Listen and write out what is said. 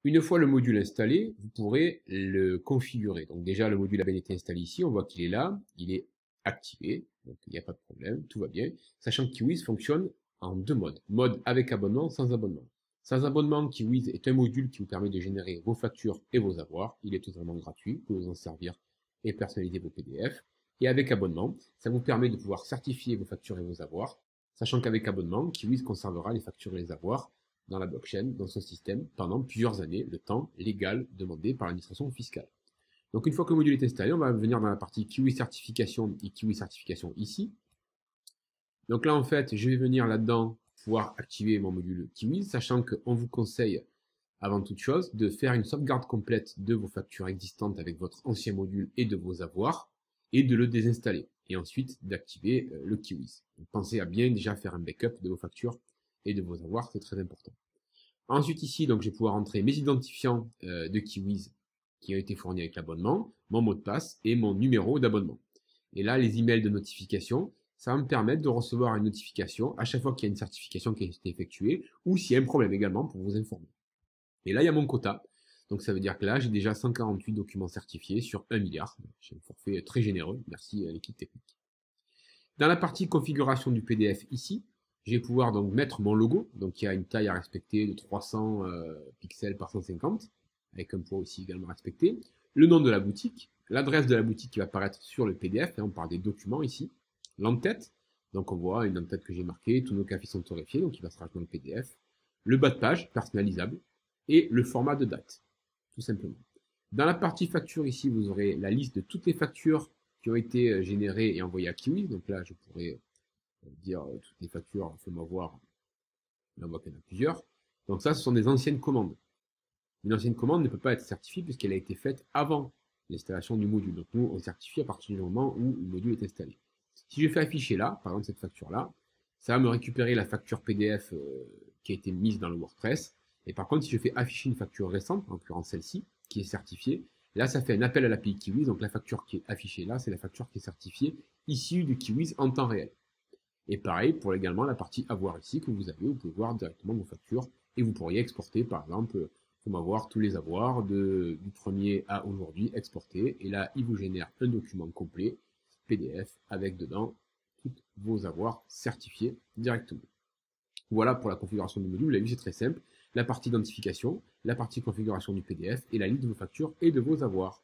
Une fois le module installé, vous pourrez le configurer. Donc déjà, le module a bien été installé ici, on voit qu'il est là, il est activé, donc il n'y a pas de problème, tout va bien. Sachant que Kiwiz fonctionne en deux modes. Mode avec abonnement, sans abonnement. Sans abonnement, Kiwiz est un module qui vous permet de générer vos factures et vos avoirs. Il est totalement gratuit, vous pouvez vous en servir et personnaliser vos PDF. Et avec abonnement, ça vous permet de pouvoir certifier vos factures et vos avoirs. Sachant qu'avec abonnement, Kiwiz conservera les factures et les avoirs dans la blockchain, dans son système, pendant plusieurs années, le temps légal demandé par l'administration fiscale. Donc une fois que le module est installé, on va venir dans la partie Kiwi Certification et Kiwi Certification ici. Donc là, en fait, je vais venir là-dedans pouvoir activer mon module Kiwi, sachant qu'on vous conseille, avant toute chose, de faire une sauvegarde complète de vos factures existantes avec votre ancien module et de vos avoirs, et de le désinstaller. Et ensuite, d'activer le Kiwi. Donc, pensez à bien déjà faire un backup de vos factures et de vos avoirs, c'est très important. Ensuite ici, donc je vais pouvoir entrer mes identifiants de Kiwiz qui ont été fournis avec l'abonnement, mon mot de passe et mon numéro d'abonnement. Et là, les emails de notification, ça va me permettre de recevoir une notification à chaque fois qu'il y a une certification qui a été effectuée ou s'il y a un problème également pour vous informer. Et là, il y a mon quota. Donc ça veut dire que là, j'ai déjà 148 documents certifiés sur 1 milliard. J'ai un forfait très généreux. Merci à l'équipe technique. Dans la partie configuration du PDF ici, je vais pouvoir donc mettre mon logo, donc il y a une taille à respecter de 300 pixels par 150, avec un poids aussi également respecté, le nom de la boutique, l'adresse de la boutique qui va apparaître sur le PDF, et on parle des documents ici, l'entête, donc on voit une entête que j'ai marquée, tous nos cafés sont torréfiés, donc il va se rajouter dans le PDF, le bas de page personnalisable, et le format de date, tout simplement. Dans la partie facture ici, vous aurez la liste de toutes les factures qui ont été générées et envoyées à Kiwi. Donc là, je pourrais dire toutes les factures, fais-moi voir. Là, on voit qu'il y en a plusieurs. Donc ça, ce sont des anciennes commandes. Une ancienne commande ne peut pas être certifiée puisqu'elle a été faite avant l'installation du module. Donc nous, on certifie à partir du moment où le module est installé. Si je fais afficher là, par exemple cette facture-là, ça va me récupérer la facture PDF qui a été mise dans le WordPress. Et par contre, si je fais afficher une facture récente, en l'occurrence celle-ci, qui est certifiée, là, ça fait un appel à l'API Kiwiz. Donc la facture qui est affichée là, c'est la facture qui est certifiée, issue du Kiwiz en temps réel. Et pareil pour également la partie avoir ici que vous avez, vous pouvez voir directement vos factures et vous pourriez exporter par exemple, comme avoir tous les avoirs du 1er à aujourd'hui exportés. Et là, il vous génère un document complet, PDF, avec dedans tous vos avoirs certifiés directement. Voilà pour la configuration du module, vous l'avez vu, c'est très simple. La partie identification, la partie configuration du PDF et la liste de vos factures et de vos avoirs.